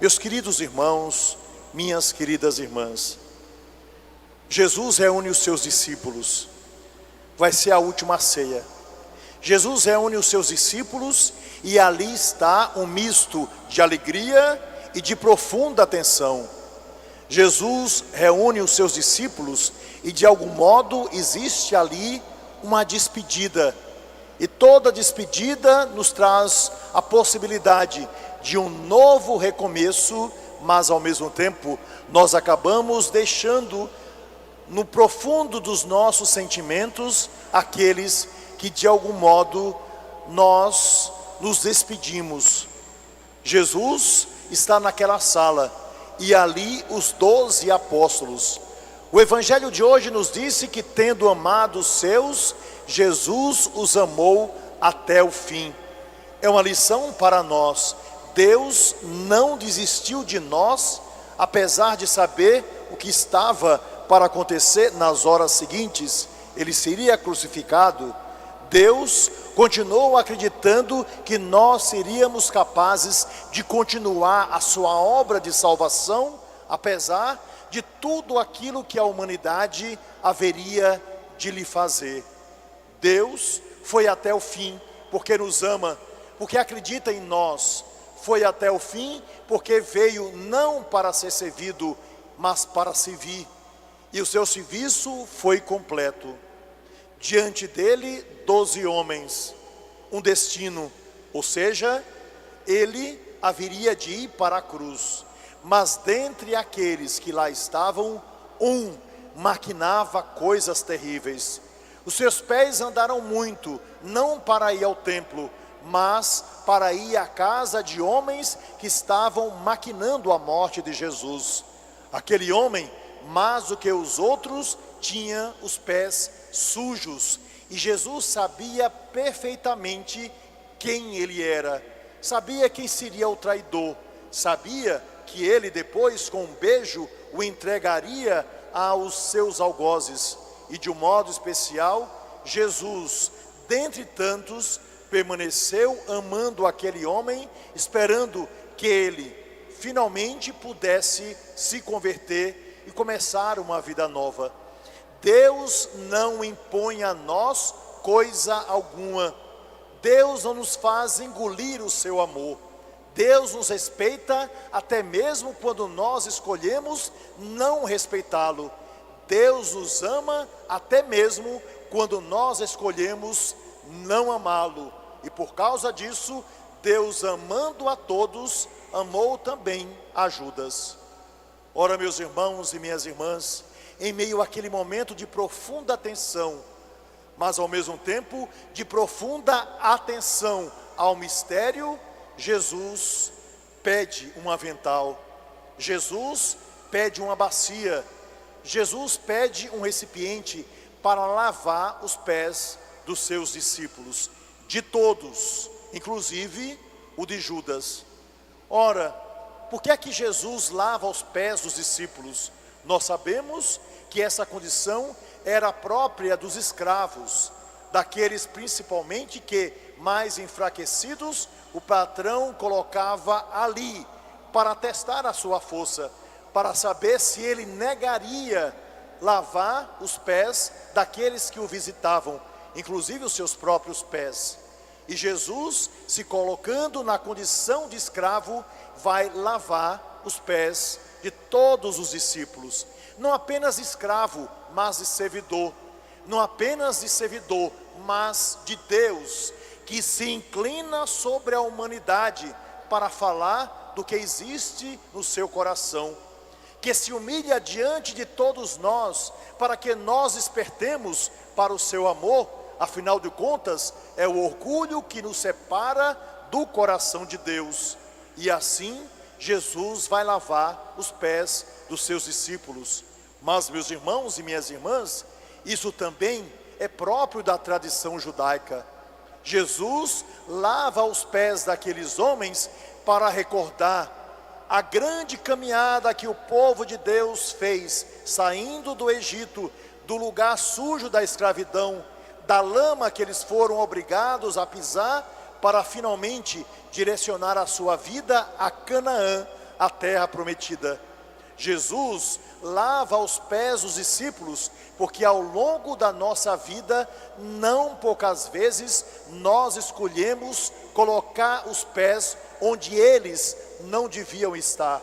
Meus queridos irmãos, minhas queridas irmãs, Jesus reúne os seus discípulos, vai ser a última ceia. Jesus reúne os seus discípulos e ali está um misto de alegria e de profunda tensão. Jesus reúne os seus discípulos e de algum modo existe ali uma despedida. E toda despedida nos traz a possibilidade de um novo recomeço, mas ao mesmo tempo nós acabamos deixando no profundo dos nossos sentimentos aqueles que de algum modo nós nos despedimos. Jesus está naquela sala e ali os 12 apóstolos. O evangelho de hoje nos disse que tendo amado os seus, Jesus os amou até o fim. É uma lição para nós. Deus não desistiu de nós, apesar de saber o que estava para acontecer nas horas seguintes. Ele seria crucificado. Deus continuou acreditando que nós seríamos capazes de continuar a sua obra de salvação, apesar de tudo aquilo que a humanidade haveria de lhe fazer. Deus foi até o fim, porque nos ama, porque acredita em nós. Foi até o fim, porque veio não para ser servido, mas para servir. E o seu serviço foi completo. Diante dele, 12 homens, um destino, ou seja, ele haveria de ir para a cruz. Mas dentre aqueles que lá estavam, um maquinava coisas terríveis. Os seus pés andaram muito, não para ir ao templo, mas para ir à casa de homens que estavam maquinando a morte de Jesus. Aquele homem, mais do que os outros, tinha os pés sujos, e Jesus sabia perfeitamente quem ele era, sabia quem seria o traidor, sabia que ele depois com um beijo o entregaria aos seus algozes, e de um modo especial, Jesus, dentre tantos, permaneceu amando aquele homem, esperando que ele finalmente pudesse se converter e começar uma vida nova. Deus não impõe a nós coisa alguma. Deus não nos faz engolir o seu amor. Deus nos respeita até mesmo quando nós escolhemos não respeitá-lo. Deus nos ama até mesmo quando nós escolhemos não amá-lo. E por causa disso, Deus, amando a todos, amou também a Judas. Ora, meus irmãos e minhas irmãs, em meio àquele momento de profunda tensão, mas ao mesmo tempo de profunda atenção ao mistério, Jesus pede um avental, Jesus pede uma bacia, Jesus pede um recipiente para lavar os pés dos seus discípulos, de todos, inclusive o de Judas. Ora, por que é que Jesus lava os pés dos discípulos? Nós sabemos que essa condição era própria dos escravos, daqueles principalmente que, mais enfraquecidos, o patrão colocava ali para testar a sua força, para saber se ele negaria lavar os pés daqueles que o visitavam, inclusive os seus próprios pés. E Jesus, se colocando na condição de escravo, vai lavar os pés de todos os discípulos. Não apenas de escravo, mas de servidor. Não apenas de servidor, mas de Deus, que se inclina sobre a humanidade para falar do que existe no seu coração, que se humilha diante de todos nós, para que nós despertemos para o seu amor. Afinal de contas, é o orgulho que nos separa do coração de Deus. E assim, Jesus vai lavar os pés dos seus discípulos. Mas, meus irmãos e minhas irmãs, isso também é próprio da tradição judaica. Jesus lava os pés daqueles homens para recordar a grande caminhada que o povo de Deus fez, saindo do Egito, do lugar sujo da escravidão, da lama que eles foram obrigados a pisar, para finalmente direcionar a sua vida a Canaã, a terra prometida. Jesus lava os pés dos discípulos, porque ao longo da nossa vida, não poucas vezes, nós escolhemos colocar os pés onde eles não deviam estar.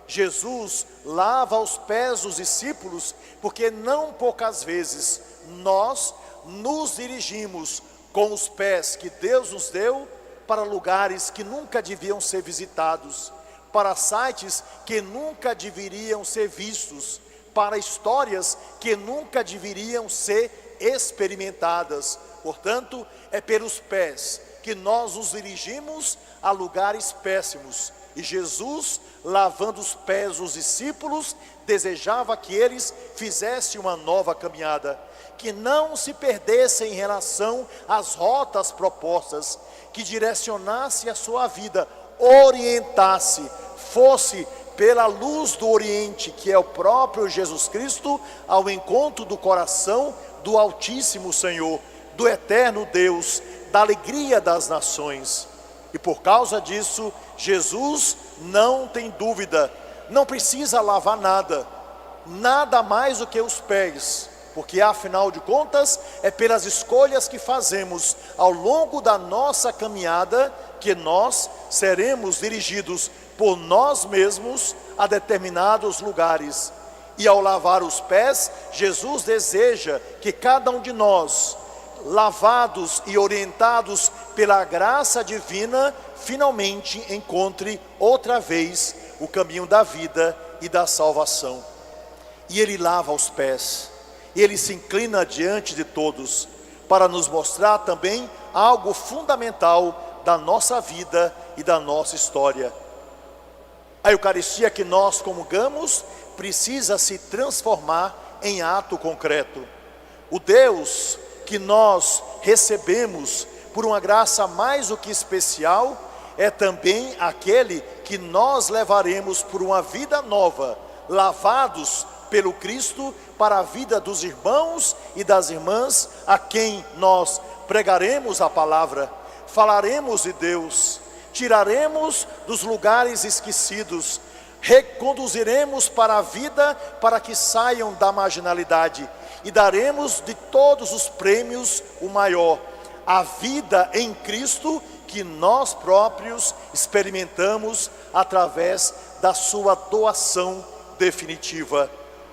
Jesus lava os pés dos discípulos, porque não poucas vezes nós nos dirigimos com os pés que Deus nos deu para lugares que nunca deviam ser visitados, para sites que nunca deveriam ser vistos, para histórias que nunca deveriam ser experimentadas. Portanto, é pelos pés que nós nos dirigimos a lugares péssimos. E Jesus, lavando os pés dos discípulos, desejava que eles fizessem uma nova caminhada, que não se perdessem em relação às rotas propostas, que direcionasse a sua vida, orientasse, fosse pela luz do Oriente, que é o próprio Jesus Cristo, ao encontro do coração do Altíssimo Senhor, do eterno Deus, da alegria das nações. E por causa disso, Jesus não tem dúvida, não precisa lavar nada, nada mais do que os pés, porque afinal de contas, é pelas escolhas que fazemos ao longo da nossa caminhada, que nós seremos dirigidos por nós mesmos a determinados lugares. E ao lavar os pés, Jesus deseja que cada um de nós, lavados e orientados pela graça divina, finalmente encontre outra vez o caminho da vida e da salvação. E Ele lava os pés, e Ele se inclina diante de todos, para nos mostrar também algo fundamental da nossa vida e da nossa história. A Eucaristia que nós comungamos precisa se transformar em ato concreto. O Deus que nós recebemos por uma graça mais do que especial, é também aquele que nós levaremos por uma vida nova, lavados pelo Cristo, para a vida dos irmãos e das irmãs, a quem nós pregaremos a palavra, falaremos de Deus, tiraremos dos lugares esquecidos, reconduziremos para a vida, para que saiam da marginalidade, e daremos de todos os prêmios o maior, a vida em Cristo, que nós próprios experimentamos através da sua doação definitiva.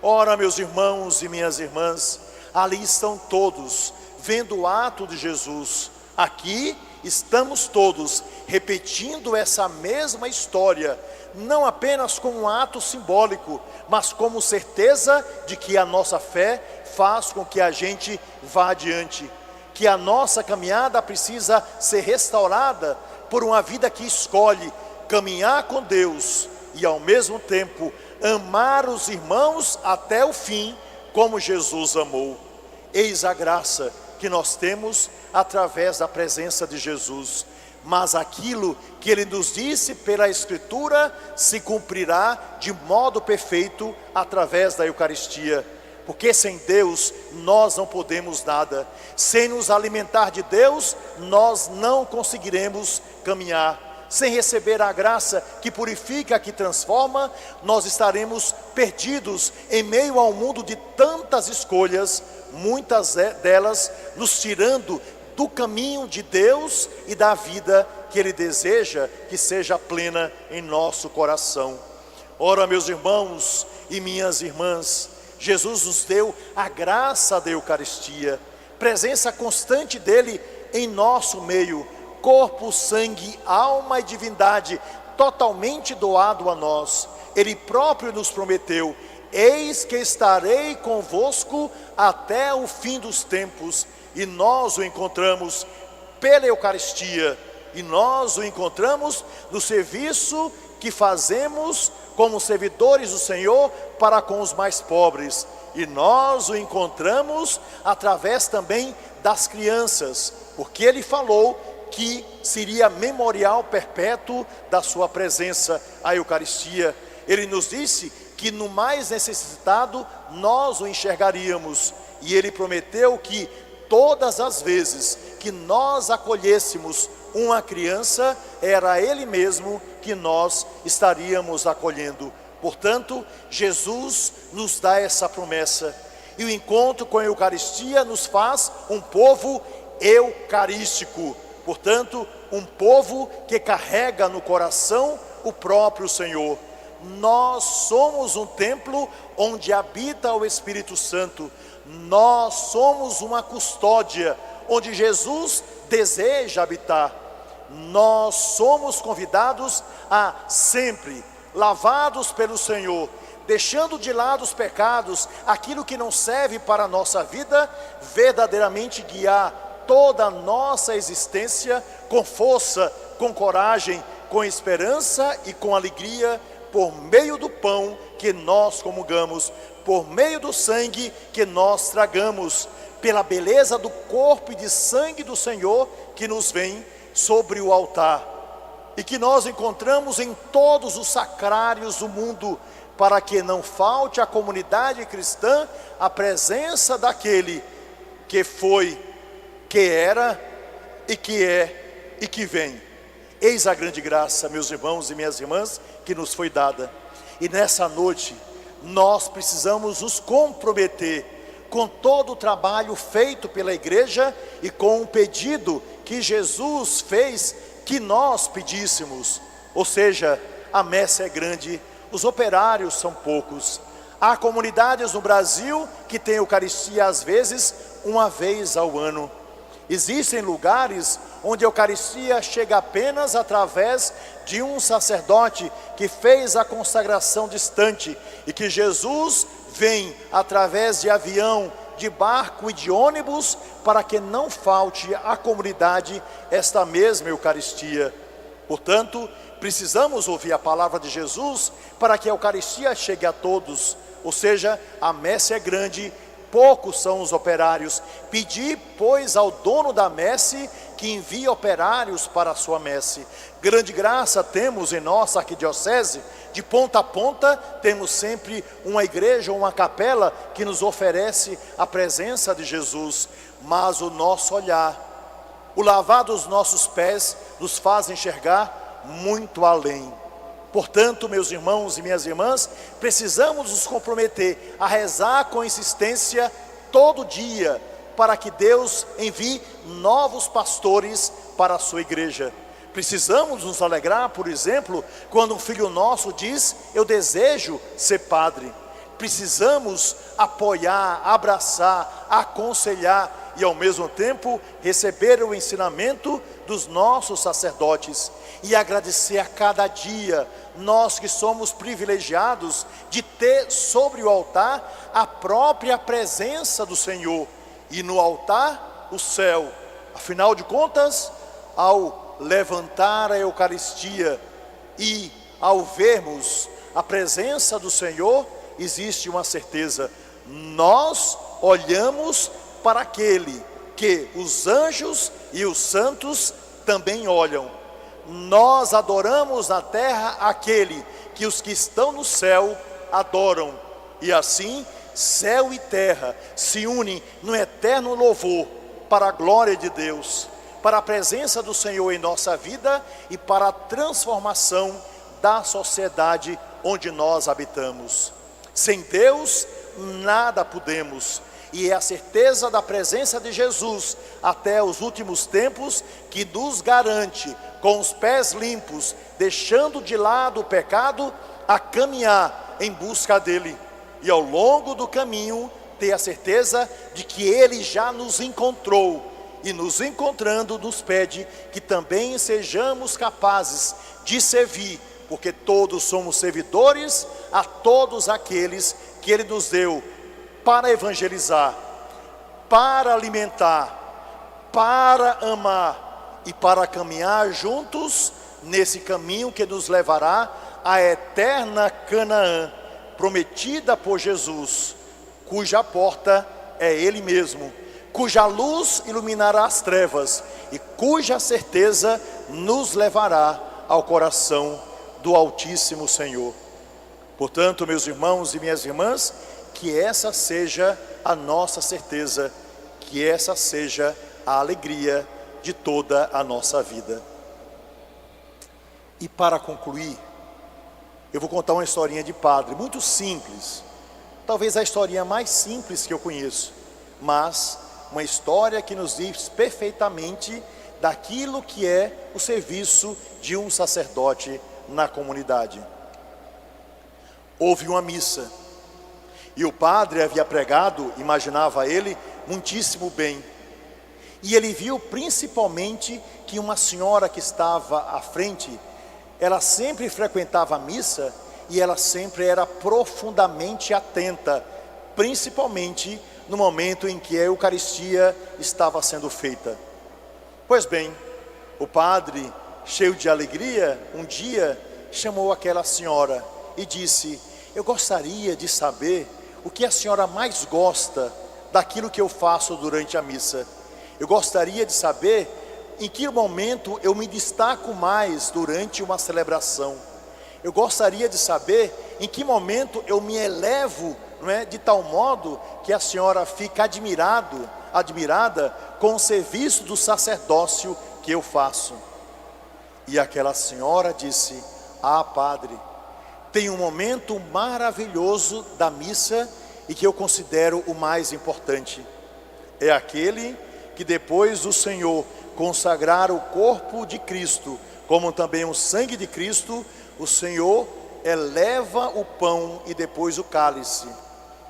Ora, meus irmãos e minhas irmãs, ali estão todos, vendo o ato de Jesus. Aqui estamos todos repetindo essa mesma história, não apenas como um ato simbólico, mas como certeza de que a nossa fé faz com que a gente vá adiante, que a nossa caminhada precisa ser restaurada por uma vida que escolhe caminhar com Deus e ao mesmo tempo amar os irmãos até o fim, como Jesus amou. Eis a graça que nós temos através da presença de Jesus. Mas aquilo que Ele nos disse pela Escritura se cumprirá de modo perfeito através da Eucaristia. Porque sem Deus nós não podemos nada. Sem nos alimentar de Deus, nós não conseguiremos caminhar. Sem receber a graça que purifica, que transforma, nós estaremos perdidos em meio a um mundo de tantas escolhas, muitas delas nos tirando do caminho de Deus e da vida que Ele deseja que seja plena em nosso coração. Ora, meus irmãos e minhas irmãs, Jesus nos deu a graça da Eucaristia, presença constante dEle em nosso meio, corpo, sangue, alma e divindade, totalmente doado a nós. Ele próprio nos prometeu: eis que estarei convosco até o fim dos tempos. E nós o encontramos pela Eucaristia, e nós o encontramos no serviço que fazemos como servidores do Senhor para com os mais pobres, e nós o encontramos através também das crianças, porque Ele falou que seria memorial perpétuo da sua presença, a Eucaristia. Ele nos disse que no mais necessitado nós o enxergaríamos, e Ele prometeu que todas as vezes que nós acolhêssemos uma criança, era Ele mesmo que nós estaríamos acolhendo. Portanto, Jesus nos dá essa promessa. E o encontro com a Eucaristia nos faz um povo eucarístico. Portanto, um povo que carrega no coração o próprio Senhor. Nós somos um templo onde habita o Espírito Santo. Nós somos uma custódia onde Jesus deseja habitar. Nós somos convidados a sempre, lavados pelo Senhor, deixando de lado os pecados, aquilo que não serve para a nossa vida, verdadeiramente guiar toda a nossa existência com força, com coragem, com esperança e com alegria, por meio do pão que nós comungamos, por meio do sangue que nós tragamos, pela beleza do corpo e de sangue do Senhor que nos vem sobre o altar, e que nós encontramos em todos os sacrários do mundo, para que não falte à comunidade cristã a presença daquele que foi, que era e que é e que vem. Eis a grande graça, meus irmãos e minhas irmãs, que nos foi dada. E nessa noite, nós precisamos nos comprometer com todo o trabalho feito pela igreja e com o pedido que Jesus fez que nós pedíssemos. Ou seja, a messe é grande, os operários são poucos. Há comunidades no Brasil que têm Eucaristia às vezes uma vez ao ano. Existem lugares onde a Eucaristia chega apenas através de um sacerdote que fez a consagração distante, e que Jesus vem através de avião, de barco e de ônibus, para que não falte à comunidade esta mesma Eucaristia. Portanto, precisamos ouvir a palavra de Jesus para que a Eucaristia chegue a todos. Ou seja, a messe é grande, poucos são os operários. Pedi, pois, ao dono da messe que envie operários para a sua messe. Grande graça temos em nossa arquidiocese. De ponta a ponta temos sempre uma igreja, uma capela que nos oferece a presença de Jesus. Mas o nosso olhar, o lavar dos nossos pés, nos faz enxergar muito além. Portanto, meus irmãos e minhas irmãs, precisamos nos comprometer a rezar com insistência todo dia, para que Deus envie novos pastores para a sua igreja. Precisamos nos alegrar, por exemplo, quando um filho nosso diz: eu desejo ser padre. Precisamos apoiar, abraçar, aconselhar e ao mesmo tempo receber o ensinamento dos nossos sacerdotes e agradecer a cada dia, nós que somos privilegiados de ter sobre o altar a própria presença do Senhor, e no altar o céu. Afinal de contas, ao levantar a Eucaristia e ao vermos a presença do Senhor, existe uma certeza: nós olhamos para aquele que os anjos e os santos também olham. Nós adoramos na terra aquele que os que estão no céu adoram, e assim céu e terra se unem no eterno louvor para a glória de Deus, para a presença do Senhor em nossa vida e para a transformação da sociedade onde nós habitamos. Sem Deus nada podemos, e é a certeza da presença de Jesus até os últimos tempos que nos garante, com os pés limpos, deixando de lado o pecado, a caminhar em busca dele, e ao longo do caminho ter a certeza de que ele já nos encontrou, e nos encontrando nos pede que também sejamos capazes de servir, porque todos somos servidores a todos aqueles que ele nos deu para evangelizar, para alimentar, para amar e para caminhar juntos nesse caminho que nos levará à eterna Canaã, prometida por Jesus, cuja porta é Ele mesmo, cuja luz iluminará as trevas e cuja certeza nos levará ao coração do Altíssimo Senhor. Portanto, meus irmãos e minhas irmãs, que essa seja a nossa certeza, que essa seja a alegria de toda a nossa vida. E para concluir, eu vou contar uma historinha de padre, muito simples. Talvez a historinha mais simples que eu conheço, mas uma história que nos diz perfeitamente daquilo que é o serviço de um sacerdote na comunidade. Houve uma missa, e o padre havia pregado, imaginava ele, muitíssimo bem. E ele viu principalmente que uma senhora que estava à frente, ela sempre frequentava a missa e ela sempre era profundamente atenta, principalmente no momento em que a Eucaristia estava sendo feita. Pois bem, o padre, cheio de alegria, um dia chamou aquela senhora e disse: eu gostaria de saber o que a senhora mais gosta daquilo que eu faço durante a missa. Eu gostaria de saber em que momento eu me destaco mais durante uma celebração. Eu gostaria de saber em que momento eu me elevo, não é, de tal modo que a senhora fica admirada com o serviço do sacerdócio que eu faço. E aquela senhora disse: ah, padre, tem um momento maravilhoso da missa e que eu considero o mais importante. É aquele que depois do Senhor consagrar o corpo de Cristo, como também o sangue de Cristo, o Senhor eleva o pão e depois o cálice.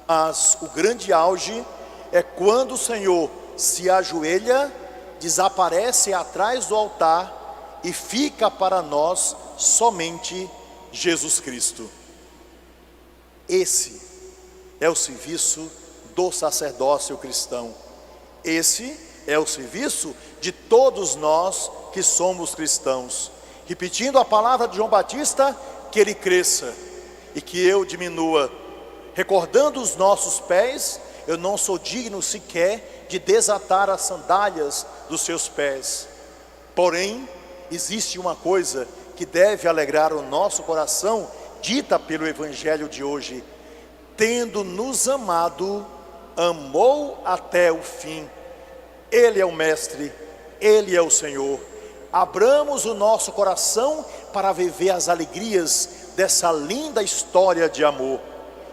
Mas o grande auge é quando o Senhor se ajoelha, desaparece atrás do altar e fica para nós somente Jesus Cristo. Esse é o serviço do sacerdócio cristão. Esse é o serviço de todos nós que somos cristãos. Repetindo a palavra de João Batista, que ele cresça e que eu diminua. Recordando os nossos pés, eu não sou digno sequer de desatar as sandálias dos seus pés. Porém, existe uma coisa que deve alegrar o nosso coração, dita pelo Evangelho de hoje: tendo nos amado, amou até o fim. Ele é o Mestre, Ele é o Senhor. Abramos o nosso coração para viver as alegrias dessa linda história de amor.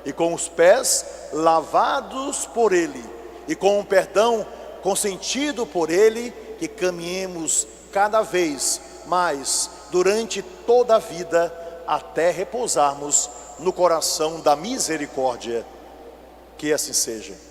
E com os pés lavados por Ele, e com o perdão consentido por Ele, que caminhemos cada vez mais durante toda a vida, até repousarmos no coração da misericórdia. Que assim seja.